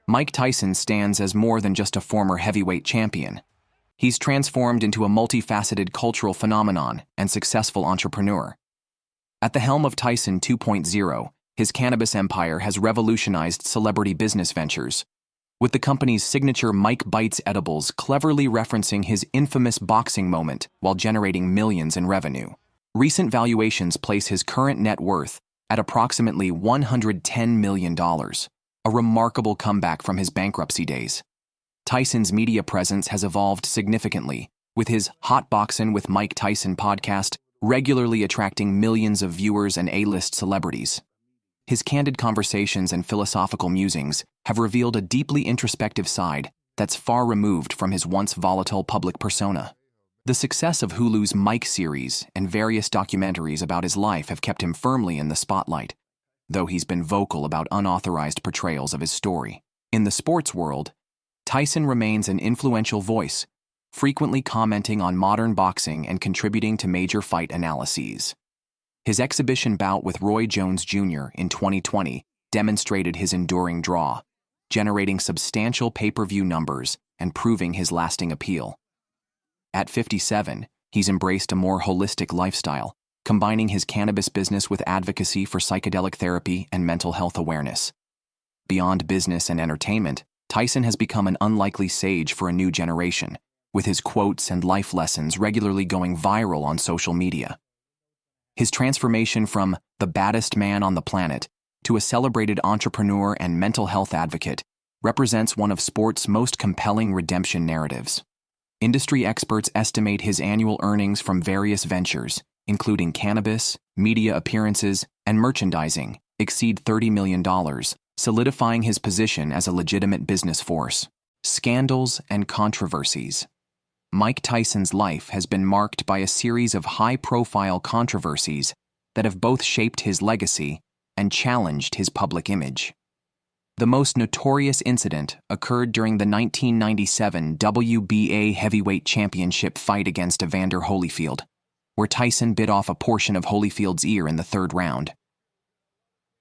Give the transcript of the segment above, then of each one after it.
Mike Tyson stands as more than just a former heavyweight champion. He's transformed into a multifaceted cultural phenomenon and successful entrepreneur. At the helm of Tyson 2.0, his cannabis empire has revolutionized celebrity business ventures, with the company's signature Mike Bites edibles cleverly referencing his infamous boxing moment while generating millions in revenue. Recent valuations place his current net worth at approximately $110 million, a remarkable comeback from his bankruptcy days. Tyson's media presence has evolved significantly, with his Hot Boxin' with Mike Tyson podcast regularly attracting millions of viewers and A-list celebrities. His candid conversations and philosophical musings have revealed a deeply introspective side that's far removed from his once volatile public persona. The success of Hulu's Mike series and various documentaries about his life have kept him firmly in the spotlight, though he's been vocal about unauthorized portrayals of his story. In the sports world, Tyson remains an influential voice, frequently commenting on modern boxing and contributing to major fight analyses. His exhibition bout with Roy Jones Jr. in 2020 demonstrated his enduring draw, generating substantial pay-per-view numbers and proving his lasting appeal. At 57, he's embraced a more holistic lifestyle, combining his cannabis business with advocacy for psychedelic therapy and mental health awareness. Beyond business and entertainment, Tyson has become an unlikely sage for a new generation, with his quotes and life lessons regularly going viral on social media. His transformation from the baddest man on the planet to a celebrated entrepreneur and mental health advocate represents one of sports' most compelling redemption narratives. Industry experts estimate his annual earnings from various ventures, including cannabis, media appearances, and merchandising, exceed $30 million, solidifying his position as a legitimate business force. Scandals and controversies. Mike Tyson's life has been marked by a series of high-profile controversies that have both shaped his legacy and challenged his public image. The most notorious incident occurred during the 1997 WBA heavyweight championship fight against Evander Holyfield, where Tyson bit off a portion of Holyfield's ear in the third round.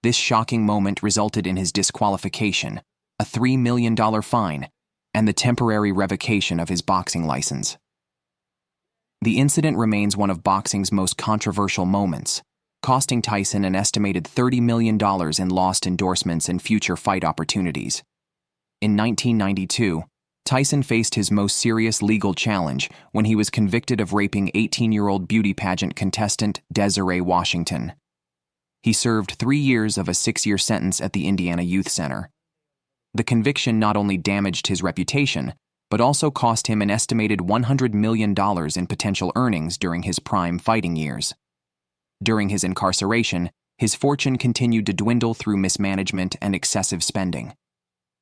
This shocking moment resulted in his disqualification, a $3 million fine, and the temporary revocation of his boxing license. The incident remains one of boxing's most controversial moments, costing Tyson an estimated $30 million in lost endorsements and future fight opportunities. In 1992, Tyson faced his most serious legal challenge when he was convicted of raping 18-year-old beauty pageant contestant Desiree Washington. He served 3 years of a 6-year sentence at the Indiana Youth Center. The conviction not only damaged his reputation, but also cost him an estimated $100 million in potential earnings during his prime fighting years. During his incarceration, his fortune continued to dwindle through mismanagement and excessive spending.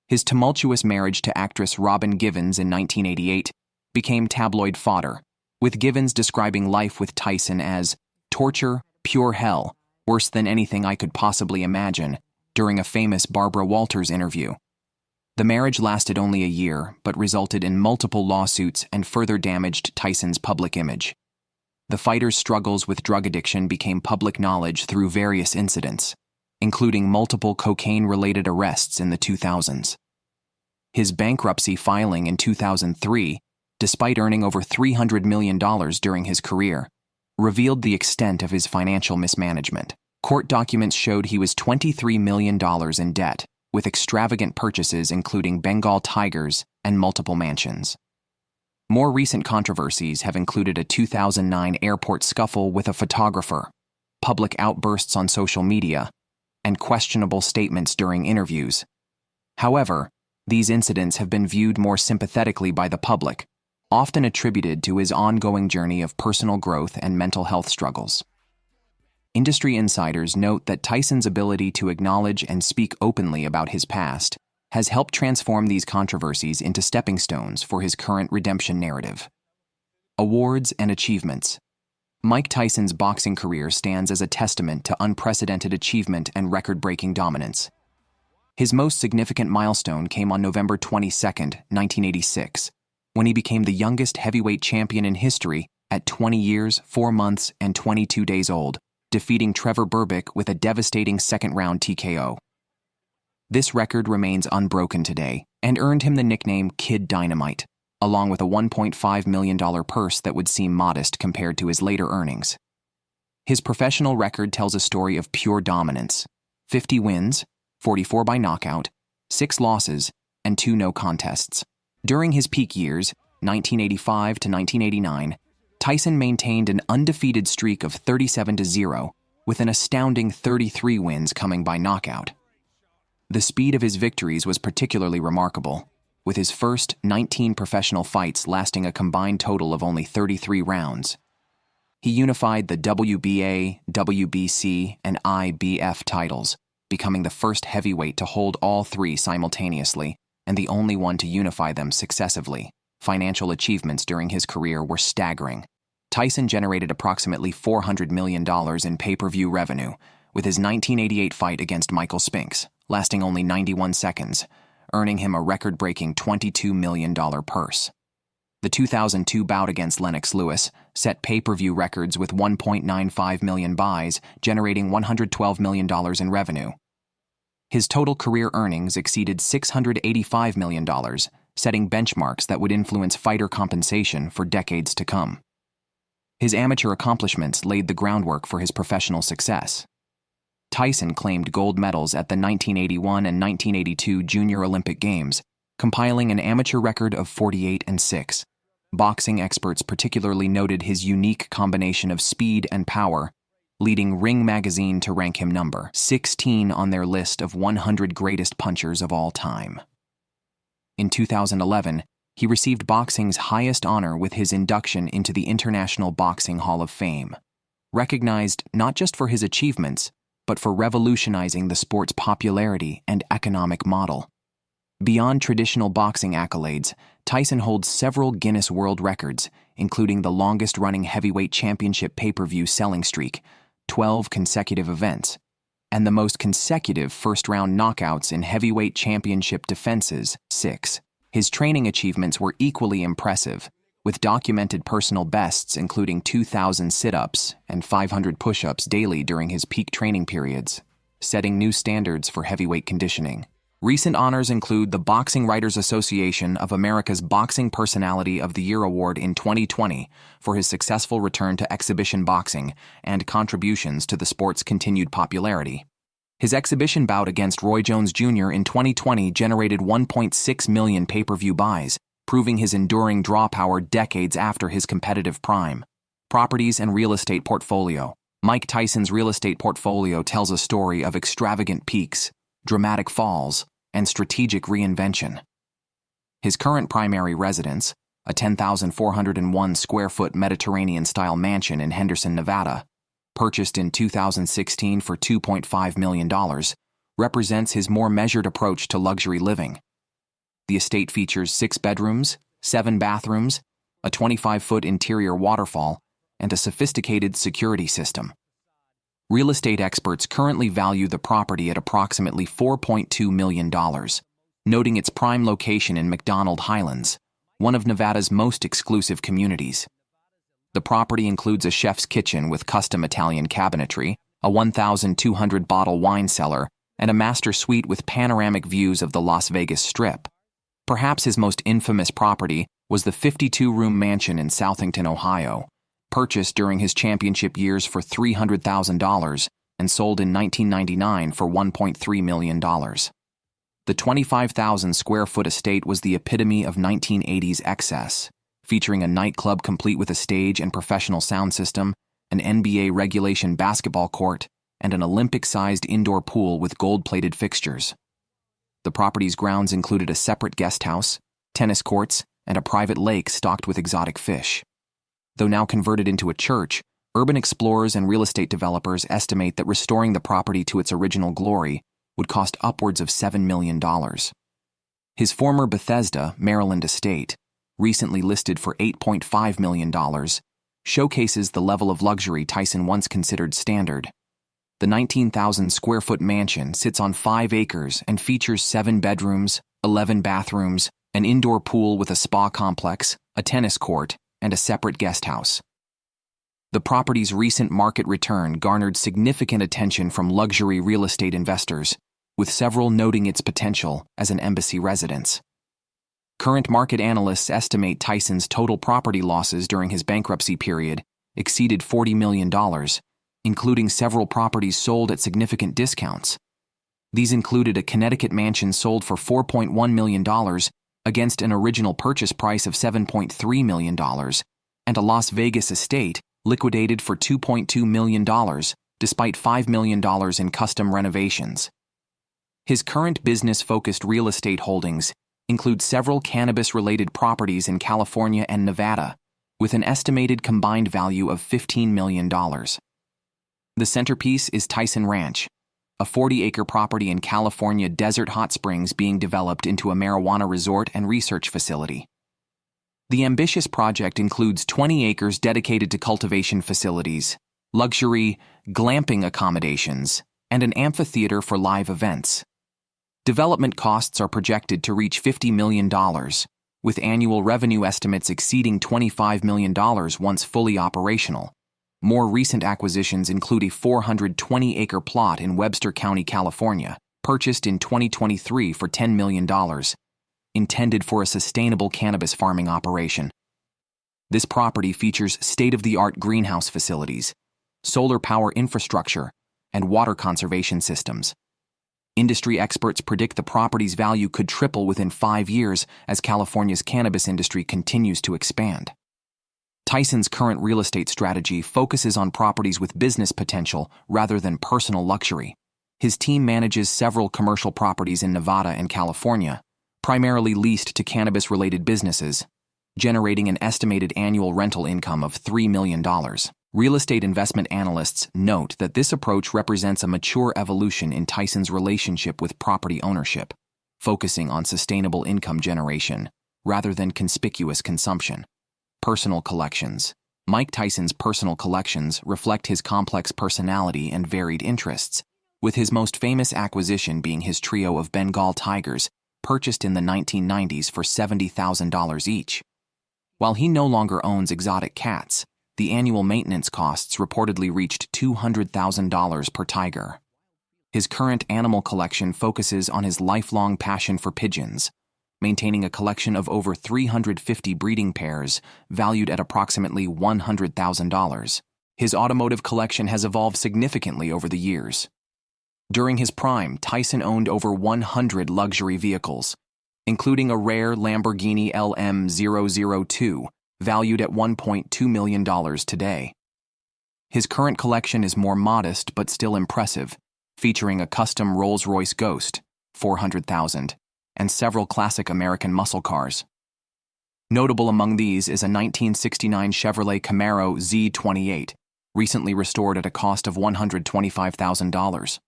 His tumultuous marriage to actress Robin Givens in 1988 became tabloid fodder, with Givens describing life with Tyson as torture, pure hell, worse than anything I could possibly imagine, during a famous Barbara Walters interview. The marriage lasted only a year, but resulted in multiple lawsuits and further damaged Tyson's public image. The fighter's struggles with drug addiction became public knowledge through various incidents, including multiple cocaine-related arrests in the 2000s. His bankruptcy filing in 2003, despite earning over $300 million during his career, revealed the extent of his financial mismanagement. Court documents showed he was $23 million in debt, with extravagant purchases including Bengal tigers and multiple mansions. More recent controversies have included a 2009 airport scuffle with a photographer, public outbursts on social media, and questionable statements during interviews. However, these incidents have been viewed more sympathetically by the public, often attributed to his ongoing journey of personal growth and mental health struggles. Industry insiders note that Tyson's ability to acknowledge and speak openly about his past has helped transform these controversies into stepping stones for his current redemption narrative. Awards and achievements. Mike Tyson's boxing career stands as a testament to unprecedented achievement and record-breaking dominance. His most significant milestone came on November 22, 1986, when he became the youngest heavyweight champion in history at 20 years, 4 months, and 22 days old, defeating Trevor Berbick with a devastating second-round TKO. This record remains unbroken today and earned him the nickname Kid Dynamite, along with a $1.5 million purse that would seem modest compared to his later earnings. His professional record tells a story of pure dominance: 50 wins, 44 by knockout, 6 losses, and 2 no contests. During his peak years, 1985 to 1989, Tyson maintained an undefeated streak of 37-0, with an astounding 33 wins coming by knockout. The speed of his victories was particularly remarkable, with his first 19 professional fights lasting a combined total of only 33 rounds. He unified the WBA, WBC, and IBF titles, becoming the first heavyweight to hold all 3 simultaneously and the only one to unify them successively. Financial achievements during his career were staggering. Tyson generated approximately $400 million in pay-per-view revenue, with his 1988 fight against Michael Spinks lasting only 91 seconds, earning him a record-breaking $22 million purse. The 2002 bout against Lennox Lewis set pay-per-view records with 1.95 million buys, generating $112 million in revenue. His total career earnings exceeded $685 million, setting benchmarks that would influence fighter compensation for decades to come. His amateur accomplishments laid the groundwork for his professional success. Tyson claimed gold medals at the 1981 and 1982 Junior Olympic Games, compiling an amateur record of 48-6. Boxing experts particularly noted his unique combination of speed and power, leading Ring magazine to rank him number 16 on their list of 100 greatest punchers of all time. In 2011, he received boxing's highest honor with his induction into the International Boxing Hall of Fame, recognized not just for his achievements, but for revolutionizing the sport's popularity and economic model. Beyond traditional boxing accolades, Tyson holds several Guinness World Records, including the longest-running heavyweight championship pay-per-view selling streak, 12 consecutive events, and the most consecutive first-round knockouts in heavyweight championship defenses, 6. His training achievements were equally impressive, with documented personal bests including 2,000 sit-ups and 500 push-ups daily during his peak training periods, setting new standards for heavyweight conditioning. Recent honors include the Boxing Writers Association of America's Boxing Personality of the Year Award in 2020 for his successful return to exhibition boxing and contributions to the sport's continued popularity. His exhibition bout against Roy Jones Jr. in 2020 generated 1.6 million pay-per-view buys, proving his enduring draw power decades after his competitive prime. Properties and real estate portfolio. Mike Tyson's real estate portfolio tells a story of extravagant peaks, dramatic falls, and strategic reinvention. His current primary residence, a 10,401 square foot Mediterranean-style mansion in Henderson, Nevada, purchased in 2016 for $2.5 million, represents his more measured approach to luxury living. The estate features 6 bedrooms, 7 bathrooms, a 25-foot interior waterfall, and a sophisticated security system. Real estate experts currently value the property at approximately $4.2 million, noting its prime location in McDonald Highlands, one of Nevada's most exclusive communities. The property includes a chef's kitchen with custom Italian cabinetry, a 1,200-bottle wine cellar, and a master suite with panoramic views of the Las Vegas Strip. Perhaps his most infamous property was the 52-room mansion in Southington, Ohio, purchased during his championship years for $300,000 and sold in 1999 for $1.3 million. The 25,000-square-foot estate was the epitome of 1980s excess, featuring a nightclub complete with a stage and professional sound system, an NBA regulation basketball court, and an Olympic-sized indoor pool with gold-plated fixtures. The property's grounds included a separate guest house, tennis courts, and a private lake stocked with exotic fish. Though now converted into a church, urban explorers and real estate developers estimate that restoring the property to its original glory would cost upwards of $7 million. His former Bethesda, Maryland estate, recently listed for $8.5 million, showcases the level of luxury Tyson once considered standard. The 19,000-square-foot mansion sits on 5 acres and features 7 bedrooms, 11 bathrooms, an indoor pool with a spa complex, a tennis court, and a separate guest house. The property's recent market return garnered significant attention from luxury real estate investors, with several noting its potential as an embassy residence. Current market analysts estimate Tyson's total property losses during his bankruptcy period exceeded $40 million, including several properties sold at significant discounts. These included a Connecticut mansion sold for $4.1 million against an original purchase price of $7.3 million, and a Las Vegas estate liquidated for $2.2 million, despite $5 million in custom renovations. His current business-focused real estate holdings include several cannabis-related properties in California and Nevada, with an estimated combined value of $15 million. The centerpiece is Tyson Ranch, a 40-acre property in California desert hot springs being developed into a marijuana resort and research facility. The ambitious project includes 20 acres dedicated to cultivation facilities, luxury glamping accommodations, and an amphitheater for live events. Development costs are projected to reach $50 million, with annual revenue estimates exceeding $25 million once fully operational. More recent acquisitions include a 420-acre plot in Webster County, California, purchased in 2023 for $10 million, intended for a sustainable cannabis farming operation. This property features state-of-the-art greenhouse facilities, solar power infrastructure, and water conservation systems. Industry experts predict the property's value could triple within 5 years as California's cannabis industry continues to expand. Tyson's current real estate strategy focuses on properties with business potential rather than personal luxury. His team manages several commercial properties in Nevada and California, primarily leased to cannabis-related businesses, generating an estimated annual rental income of $3 million. Real estate investment analysts note that this approach represents a mature evolution in Tyson's relationship with property ownership, focusing on sustainable income generation rather than conspicuous consumption. Personal collections. Mike Tyson's personal collections reflect his complex personality and varied interests, with his most famous acquisition being his trio of Bengal tigers, purchased in the 1990s for $70,000 each. While he no longer owns exotic cats, the annual maintenance costs reportedly reached $200,000 per tiger. His current animal collection focuses on his lifelong passion for pigeons, maintaining a collection of over 350 breeding pairs valued at approximately $100,000. His automotive collection has evolved significantly over the years. During his prime, Tyson owned over 100 luxury vehicles, including a rare Lamborghini LM002, valued at $1.2 million today. His current collection is more modest but still impressive, featuring a custom Rolls-Royce Ghost, $400,000, and several classic American muscle cars. Notable among these is a 1969 Chevrolet Camaro Z28, recently restored at a cost of $125,000.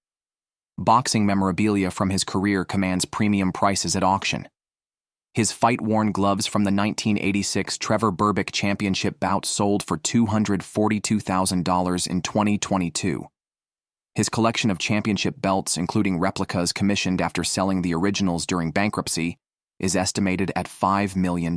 Boxing memorabilia from his career commands premium prices at auction. His fight-worn gloves from the 1986 Trevor Berbick Championship bout sold for $242,000 in 2022. His collection of championship belts, including replicas commissioned after selling the originals during bankruptcy, is estimated at $5 million.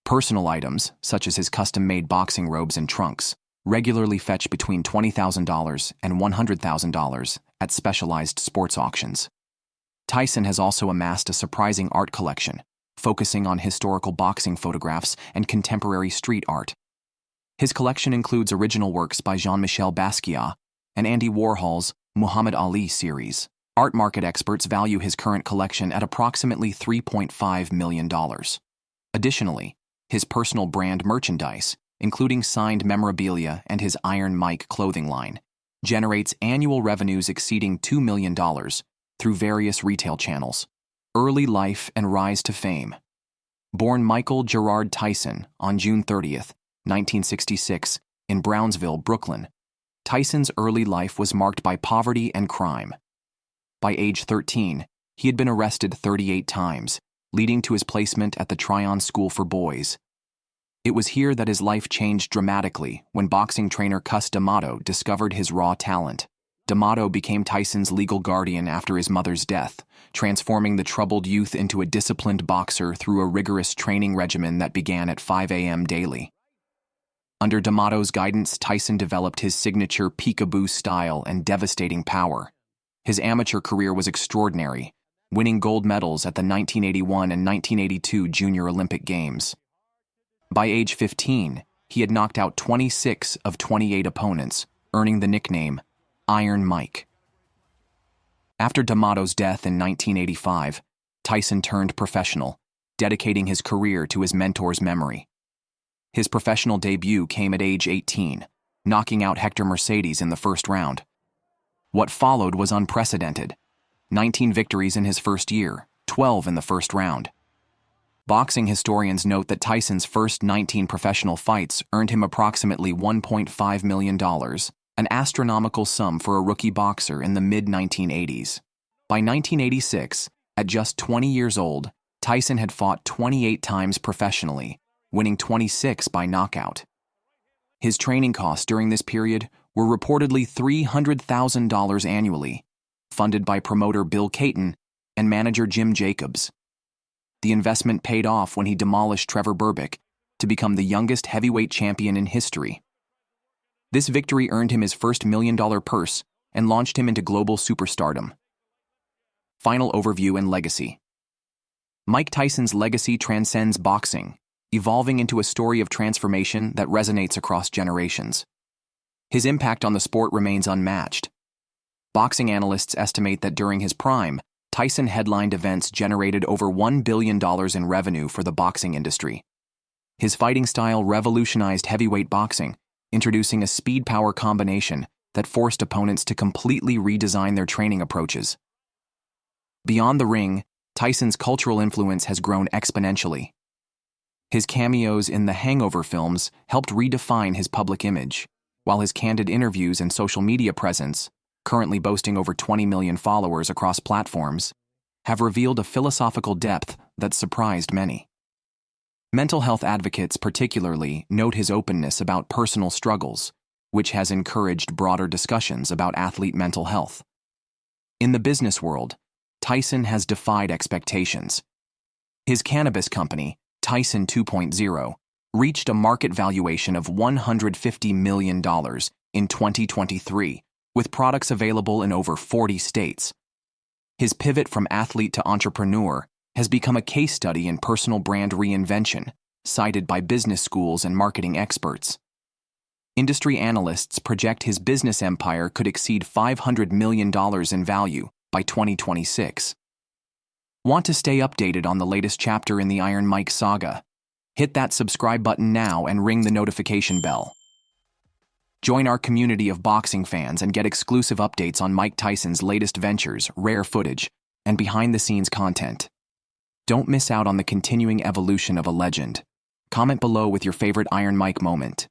Personal items, such as his custom-made boxing robes and trunks, regularly fetch between $20,000 and $100,000 at specialized sports auctions. Tyson has also amassed a surprising art collection, focusing on historical boxing photographs and contemporary street art. His collection includes original works by Jean-Michel Basquiat and Andy Warhol's Muhammad Ali series. Art market experts value his current collection at approximately $3.5 million. Additionally, his personal brand merchandise, including signed memorabilia and his Iron Mike clothing line, generates annual revenues exceeding $2 million through various retail channels. Early life and rise to fame. Born Michael Gerard Tyson on June 30th, 1966, in Brownsville, Brooklyn, Tyson's early life was marked by poverty and crime. By age 13, he had been arrested 38 times, leading to his placement at the Tryon School for Boys. It was here that his life changed dramatically when boxing trainer Cus D'Amato discovered his raw talent. D'Amato became Tyson's legal guardian after his mother's death, transforming the troubled youth into a disciplined boxer through a rigorous training regimen that began at 5 a.m. daily. Under D'Amato's guidance, Tyson developed his signature peekaboo style and devastating power. His amateur career was extraordinary, winning gold medals at the 1981 and 1982 Junior Olympic Games. By age 15, he had knocked out 26 of 28 opponents, earning the nickname Iron Mike. After D'Amato's death in 1985, Tyson turned professional, dedicating his career to his mentor's memory. His professional debut came at age 18, knocking out Hector Mercedes in the first round. What followed was unprecedented. 19 victories in his first year, 12 in the first round. Boxing historians note that Tyson's first 19 professional fights earned him approximately $1.5 million, an astronomical sum for a rookie boxer in the mid-1980s. By 1986, at just 20 years old, Tyson had fought 28 times professionally, winning 26 by knockout. His training costs during this period were reportedly $300,000 annually, funded by promoter Bill Caton and manager Jim Jacobs. The investment paid off when he demolished Trevor Berbick to become the youngest heavyweight champion in history. This victory earned him his first $1 million purse and launched him into global superstardom. Final overview and legacy. Mike Tyson's legacy transcends boxing, evolving into a story of transformation that resonates across generations. His impact on the sport remains unmatched. Boxing analysts estimate that during his prime, Tyson headlined events generated over $1 billion in revenue for the boxing industry. His fighting style revolutionized heavyweight boxing, introducing a speed-power combination that forced opponents to completely redesign their training approaches. Beyond the ring, Tyson's cultural influence has grown exponentially. His cameos in the Hangover films helped redefine his public image, while his candid interviews and social media presence, currently boasting over 20 million followers across platforms, have revealed a philosophical depth that surprised many. Mental health advocates particularly note his openness about personal struggles, which has encouraged broader discussions about athlete mental health. In the business world, Tyson has defied expectations. His cannabis company, Tyson 2.0, reached a market valuation of $150 million in 2023, with products available in over 40 states. His pivot from athlete to entrepreneur has become a case study in personal brand reinvention, cited by business schools and marketing experts. Industry analysts project his business empire could exceed $500 million in value by 2026. Want to stay updated on the latest chapter in the Iron Mike saga? Hit that subscribe button now and ring the notification bell. Join our community of boxing fans and get exclusive updates on Mike Tyson's latest ventures, rare footage, and behind-the-scenes content. Don't miss out on the continuing evolution of a legend. Comment below with your favorite Iron Mike moment.